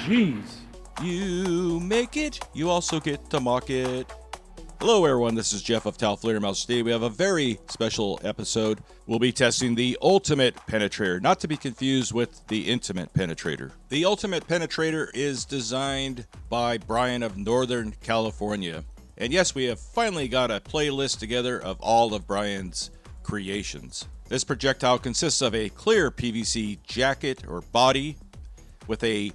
jeez. You make it, you also get to mock it. Hello everyone, this is Jeff of Tau Fledermaus. Today we have a very special episode. We'll be testing the Ultimate Penetrator, not to be confused with the Intimate Penetrator. The Ultimate Penetrator is designed by Brian of Northern California. And yes, we have finally got a playlist together of all of Brian's creations. This projectile consists of a clear PVC jacket or body with a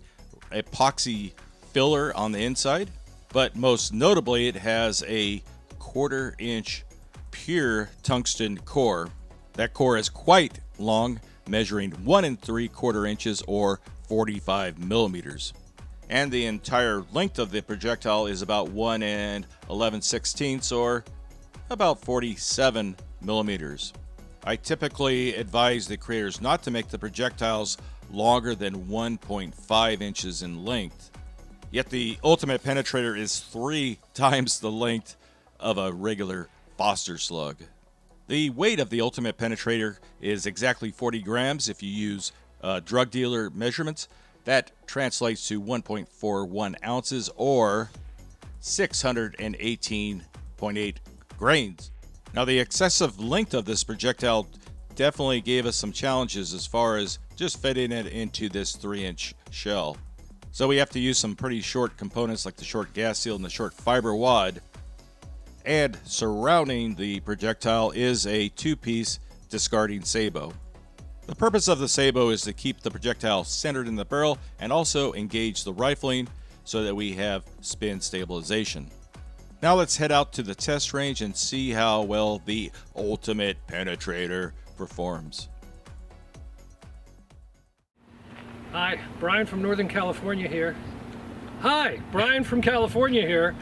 epoxy filler on the inside, but most notably it has a 1/4 inch pure tungsten core. That core is quite long, measuring 1 3/4 inches or 45 millimeters. And the entire length of the projectile is about 1 11/16 or about 47 millimeters. I typically advise the creators not to make the projectiles longer than 1.5 inches in length. Yet the Ultimate Penetrator is 3 times the length of a regular Foster slug. The weight of the Ultimate Penetrator is exactly 40 grams if you use drug dealer measurements. That translates to 1.41 ounces or 618.8 grains. Now, the excessive length of this projectile definitely gave us some challenges as far as just fitting it into this 3-inch shell. So we have to use some pretty short components like the short gas seal and the short fiber wad. And surrounding the projectile is a 2-piece discarding sabot. The purpose of the sabot is to keep the projectile centered in the barrel and also engage the rifling so that we have spin stabilization. Now let's head out to the test range and see how well the Ultimate Penetrator performs. Hi, Brian from Northern California here. Hi, Brian from California here.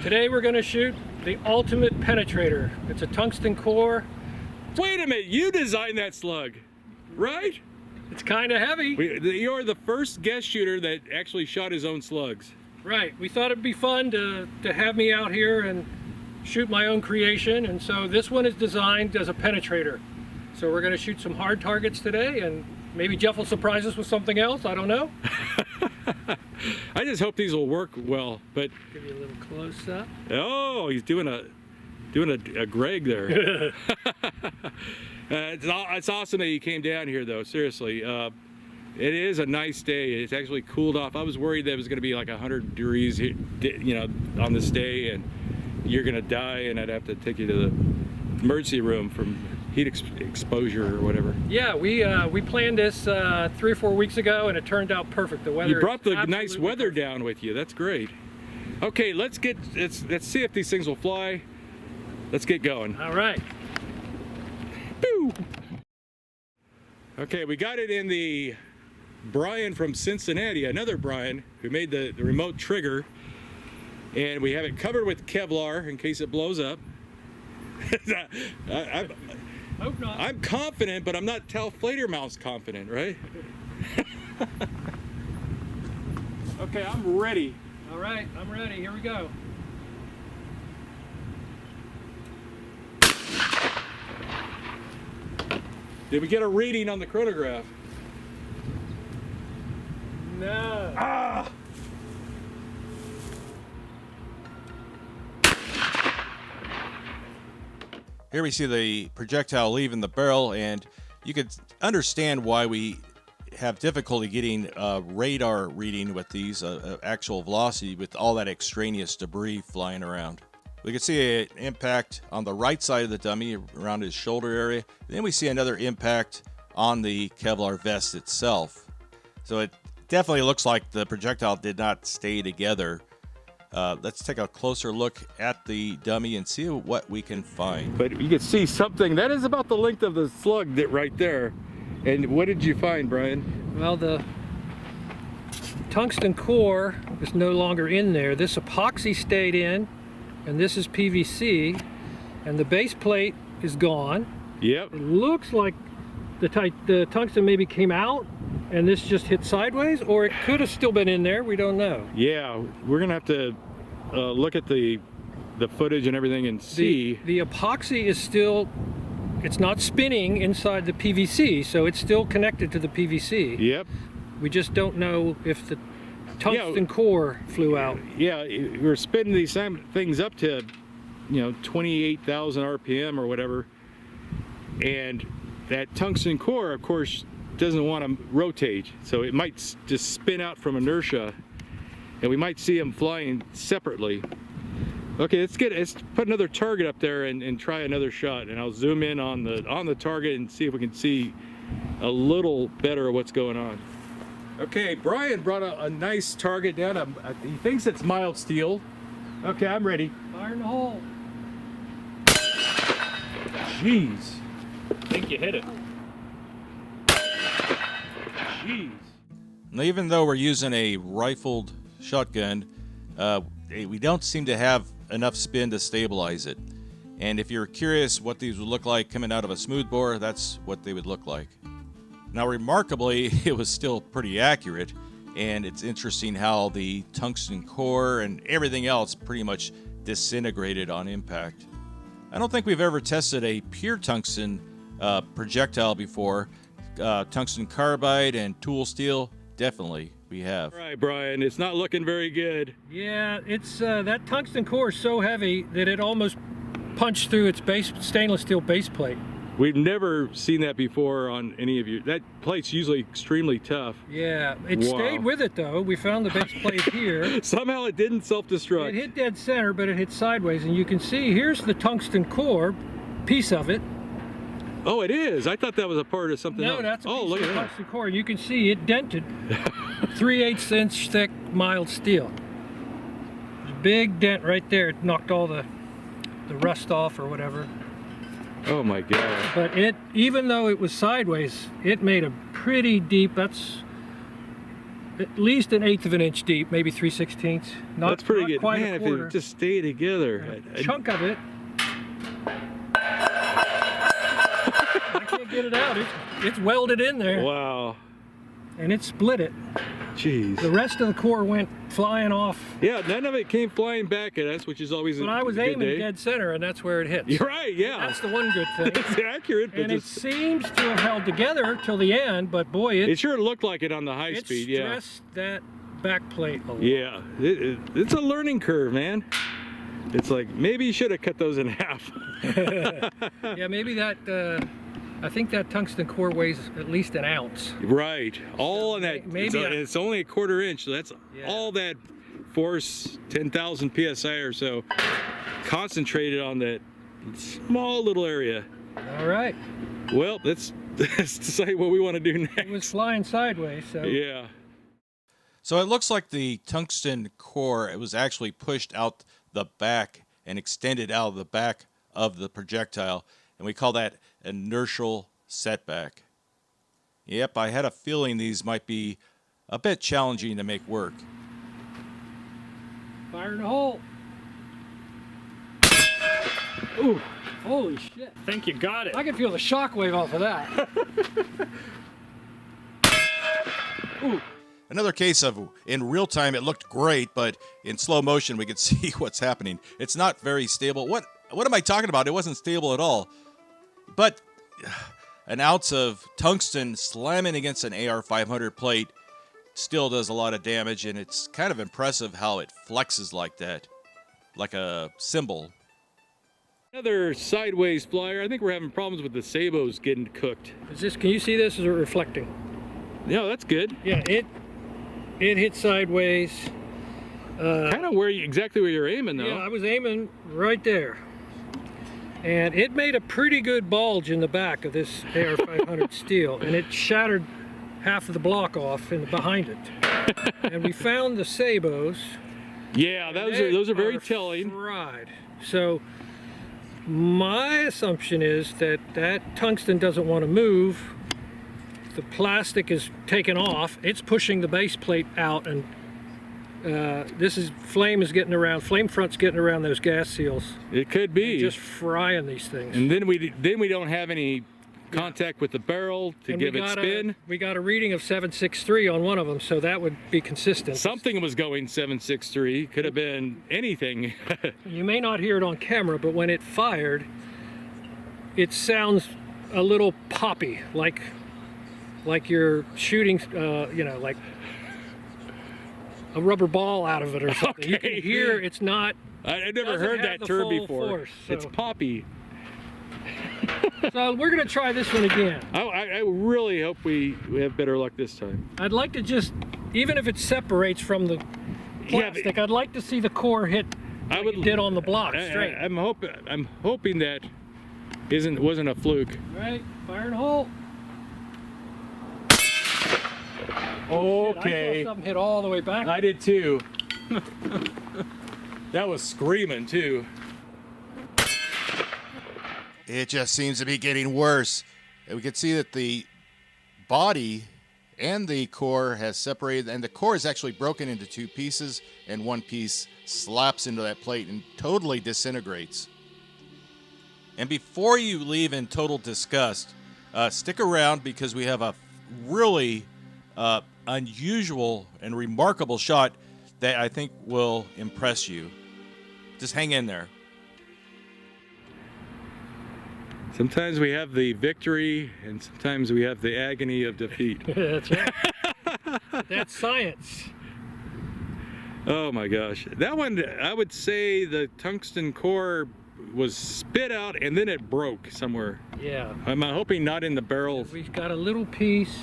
Today we're going to shoot the Ultimate Penetrator. It's a tungsten core. Wait a minute, you designed that slug, right? It's kind of heavy. You're the first guest shooter that actually shot his own slugs. Right, we thought it'd be fun to have me out here and shoot my own creation, and so this one is designed as a penetrator. So we're going to shoot some hard targets today, and maybe Jeff will surprise us with something else, I don't know. I just hope these will work well, but... Give you a little close up. Oh, he's doing a Greg there. It's awesome that you came down here though, seriously. It is a nice day. It's actually cooled off. I was worried that it was going to be like 100 degrees, on this day, and you're going to die, and I'd have to take you to the emergency room from heat exposure or whatever. Yeah, we planned this 3 or 4 weeks ago, and it turned out perfect. The weather. You brought the nice weather down with you. That's great. Okay, let's see if these things will fly. Let's get going. All right. Boo! Okay, we got it in the Brian from Cincinnati, another Brian who made the remote trigger, and we have it covered with Kevlar in case it blows up. Hope not. I'm confident, but I'm not Tau Fledermaus confident, right? Okay, I'm ready. All right, I'm ready. Here we go. Did we get a reading on the chronograph? No. Ah! Here we see the projectile leaving the barrel, and you could understand why we have difficulty getting a radar reading with these, actual velocity with all that extraneous debris flying around. We can see an impact on the right side of the dummy around his shoulder area. Then we see another impact on the Kevlar vest itself. So it definitely looks like the projectile did not stay together. Let's take a closer look at the dummy and see what we can find. But you can see something that is about the length of the slug right there. And what did you find, Brian? Well, the tungsten core is no longer in there. This epoxy stayed in, and this is PVC, and the base plate is gone. Yep. It looks like the tungsten maybe came out and this just hit sideways, or it could have still been in there. We don't know. Yeah, we're gonna have to look at the footage and everything and see. The epoxy is still, it's not spinning inside the PVC, so it's still connected to the PVC. Yep. We just don't know if the tungsten core flew out. Yeah, we were spinning these things up to, 28,000 RPM or whatever, and that tungsten core, of course, doesn't want to rotate, so it might just spin out from inertia, and we might see them flying separately. Okay, let's put another target up there and try another shot, and I'll zoom in on the target and see if we can see a little better of what's going on. Okay, Brian brought a nice target down. He thinks it's mild steel. Okay, I'm ready. Fire in the hole. Jeez. I think you hit it. Jeez. Now, even though we're using a rifled shotgun, we don't seem to have enough spin to stabilize it. And if you're curious what these would look like coming out of a smoothbore, that's what they would look like. Now, remarkably, it was still pretty accurate, and it's interesting how the tungsten core and everything else pretty much disintegrated on impact. I don't think we've ever tested a pure tungsten projectile before. Tungsten carbide and tool steel, definitely we have. All right, Brian, it's not looking very good. Yeah, it's that tungsten core is so heavy that it almost punched through its stainless steel base plate. We've never seen that before on any of you. That plate's usually extremely tough. Yeah, it Wow. stayed with it though. We found the base plate here. Somehow it didn't self-destruct. It hit dead center, but it hit sideways, and you can see here's the tungsten core piece of it. Oh, it is. I thought that was a part of something else. No, that's a oh, piece look of at the that. tungsten core. You can see it dented. 3/8 inch thick mild steel. There's a big dent right there. It knocked all the rust off or whatever. Oh my God. But it, even though it was sideways, it made a pretty deep, that's at least 1/8 of an inch deep, maybe 3/16. That's pretty good. Quite Man, a if quarter. it just stayed together. A chunk of it. I can't get it out. It's welded in there. Wow. And it split it. Jeez. The rest of the core went flying off. Yeah, none of it came flying back at us, which is always But I was a good aiming day. dead center, and that's where it hits. You're right, yeah. That's the one good thing. It's accurate, but And it just, seems to have held together till the end, but boy, it sure looked like it on the high it speed, yeah. stressed that back plate a lot. Yeah, it's a learning curve, man. It's like, maybe you should have cut those in half. Yeah, maybe that, I think that tungsten core weighs at least an ounce. Right, all in that, maybe it's only a 1/4 inch, so that's Yeah. all that force, 10,000 PSI or so, concentrated on that small little area. All right. Well, let's decide what we want to do next. It was flying sideways, so. Yeah. So it looks like the tungsten core, it was actually pushed out the back and extended out of the back of the projectile, and we call that inertial setback. Yep, I had a feeling these might be a bit challenging to make work. Fire in the hole. Ooh, holy shit. Think you got it. I can feel the shock wave off of that. Ooh. Another case of, in real time, it looked great, but in slow motion, we could see what's happening. It's not very stable. What am I talking about? It wasn't stable at all. But an ounce of tungsten slamming against an AR-500 plate still does a lot of damage, and it's kind of impressive how it flexes like that, like a cymbal. Another sideways flyer. I think we're having problems with the sabos getting cooked. Can you see this? Is it reflecting? Yeah, that's good. Yeah, it hit sideways. Kind of exactly where you're aiming, though. Yeah, I was aiming right there. And it made a pretty good bulge in the back of this AR-500 steel, and it shattered half of the block off behind it. And we found the sabos. Yeah, those are very telling. Fried. So my assumption is that tungsten doesn't want to move. The plastic is taken off. It's pushing the base plate out, and flame front's getting around those gas seals. It could be. Just frying these things. And then we don't have any contact with the barrel to give it spin. We got a reading of 763 on one of them, so that would be consistent. Something was going 763. Could have been anything. You may not hear it on camera, but when it fired, it sounds a little poppy, like you're shooting, like a rubber ball out of it or something. You Okay. can hear it's not. I never Doesn't heard have that the term full before. force, so. It's poppy. So we're gonna try this one again. I really hope we have better luck this time. I'd like to just, even if it separates from the Yeah, plastic, I'd like to see the core hit like it did on the block straight. I'm hoping that wasn't a fluke. Right, fire and hole. Okay. I saw something hit all the way back. I did too. That was screaming too. It just seems to be getting worse. And we can see that the body and the core has separated, and the core is actually broken into two pieces, and one piece slaps into that plate and totally disintegrates. And before you leave in total disgust, stick around because we have a really unusual and remarkable shot that I think will impress you. Just hang in there. Sometimes we have the victory, and sometimes we have the agony of defeat. That's right. That's science. Oh my gosh. That one, I would say the tungsten core was spit out and then it broke somewhere. Yeah. I'm hoping not in the barrel. We've got a little piece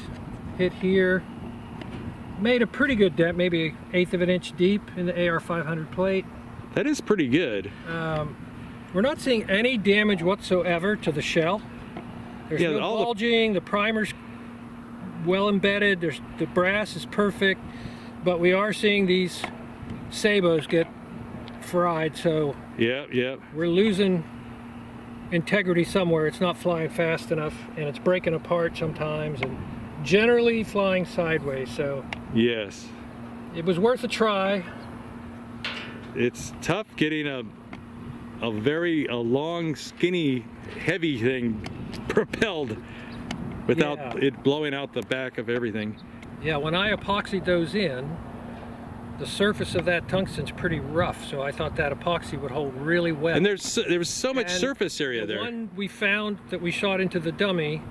hit here. Made a pretty good dent, maybe 1/8 of an inch deep in the AR 500 plate. That is pretty good. We're not seeing any damage whatsoever to the shell. There's Yeah, no all the- bulging, the primer's well embedded, the brass is perfect, but we are seeing these sabos get fried, so Yeah. we're losing integrity somewhere. It's not flying fast enough, and it's breaking apart sometimes, and generally flying sideways, so Yes. it was worth a try. It's tough getting a long, skinny, heavy thing propelled without Yeah. it blowing out the back of everything. Yeah, when I epoxied those in, the surface of that tungsten's pretty rough, so I thought that epoxy would hold really well. And there was so much And surface area the there. one we found that we shot into the dummy,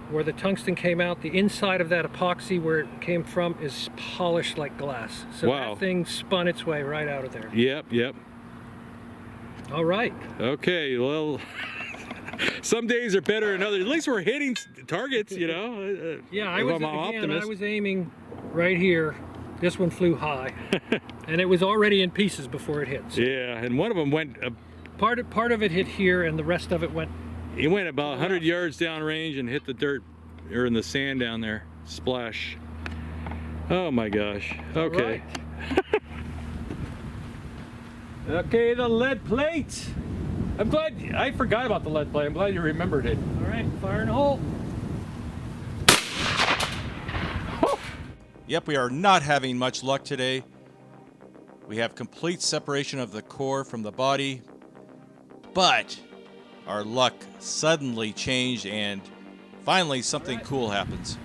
where the tungsten came out, the inside of that epoxy where it came from is polished like glass. So Wow. that thing spun its way right out of there. Yep. All right. Okay, well, some days are better than others. At least we're hitting targets, you know. Yeah, I'm I optimist. was aiming right here. This one flew high, and it was already in pieces before it hit. So Yeah, and one of them went. part of it hit here, and the rest of it went. He went about 100 yards down range and hit the dirt or in the sand down there. Splash. Oh my gosh. Okay. Right. Okay, the lead plate. I'm glad I forgot about the lead plate. I'm glad you remembered it. All right, fire in the hole. Yep, we are not having much luck today. We have complete separation of the core from the body, but our luck suddenly changed and finally something cool happens.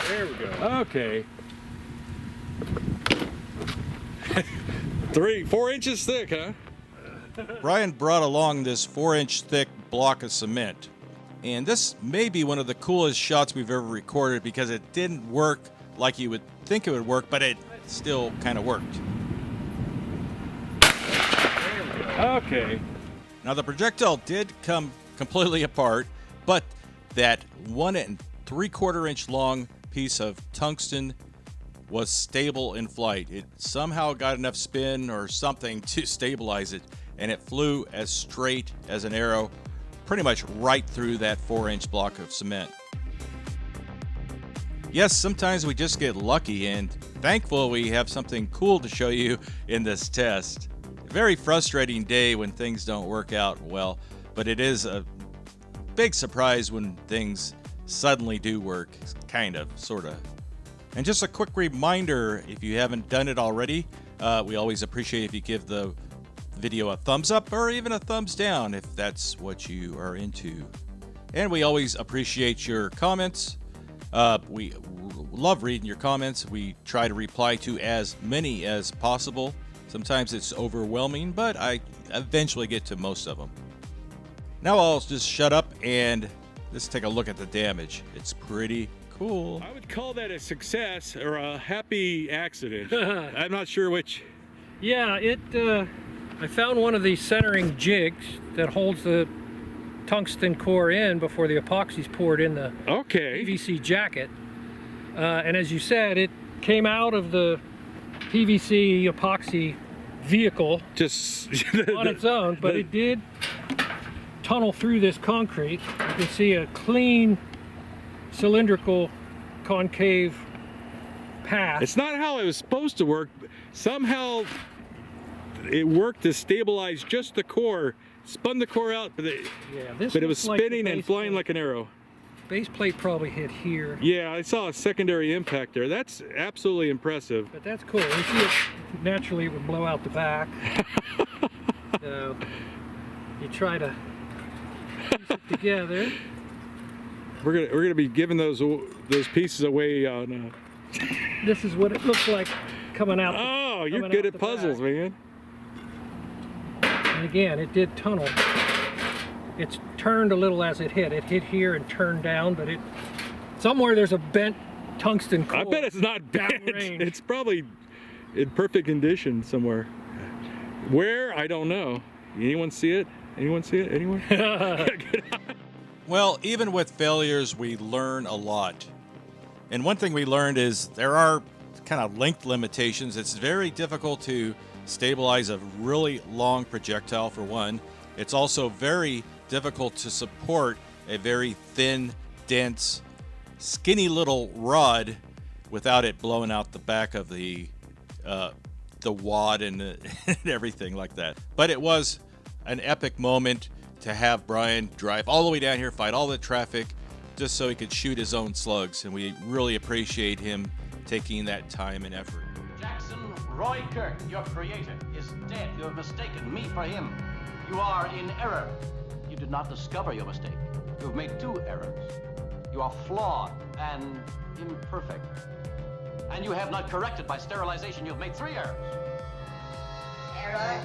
There we go. Okay. 4 inches thick, huh? Brian brought along this 4-inch thick block of cement. And this may be one of the coolest shots we've ever recorded because it didn't work like you would think it would work, but it still kind of worked. Okay. Now the projectile did come completely apart, but that 1 3/4 inch long piece of tungsten was stable in flight. It somehow got enough spin or something to stabilize it, and it flew as straight as an arrow, pretty much right through that 4-inch block of cement. Yes, sometimes we just get lucky, and thankful we have something cool to show you in this test. A very frustrating day when things don't work out well, but it is a big surprise when things suddenly do work, kind of, sort of. And just a quick reminder, if you haven't done it already, we always appreciate if you give the video a thumbs up or even a thumbs down if that's what you are into. And we always appreciate your comments. We love reading your comments. We try to reply to as many as possible. Sometimes it's overwhelming, but I eventually get to most of them. Now I'll just shut up and let's take a look at the damage. It's pretty cool. I would call that a success or a happy accident. I'm not sure which. Yeah, I found one of these centering jigs that holds the tungsten core in before the epoxy's poured in the Okay. PVC jacket. And as you said, it came out of the PVC epoxy vehicle Just on its own, but it did tunnel through this concrete. You can see a clean cylindrical concave path. It's not how it was supposed to work. Somehow it worked to stabilize just the core, spun the core out, but it was looks like the spinning and base flying plate. like an arrow. Base plate probably hit here, Yeah, I saw a secondary impact there. That's absolutely impressive. but that's cool. You see it, naturally it would blow out the back. So you try to piece it together. We're gonna be giving those pieces away on. This is what it looks like coming out. Oh, you're coming good out at the puzzles, back. man. And again, it did tunnel. It's turned a little as it hit. It hit here and turned down, but somewhere there's a bent tungsten core. I bet it's not bent. downrange. It's probably in perfect condition somewhere. Where? I don't know. Anyone see it? Anyone see it? Anyone? Well, even with failures, we learn a lot. And one thing we learned is there are kind of length limitations. It's very difficult to stabilize a really long projectile, for one. It's also very difficult to support a very thin, dense, skinny little rod without it blowing out the back of the wad and everything like that. But it was an epic moment to have Brian drive all the way down here, fight all the traffic, just so he could shoot his own slugs. And we really appreciate him taking that time and effort. Jackson Roy Kirk, your creator, is dead. You have mistaken me for him. You are in error. You did not discover your mistake. You have made 2 errors. You are flawed and imperfect. And you have not corrected by sterilization. You have made 3 errors. Error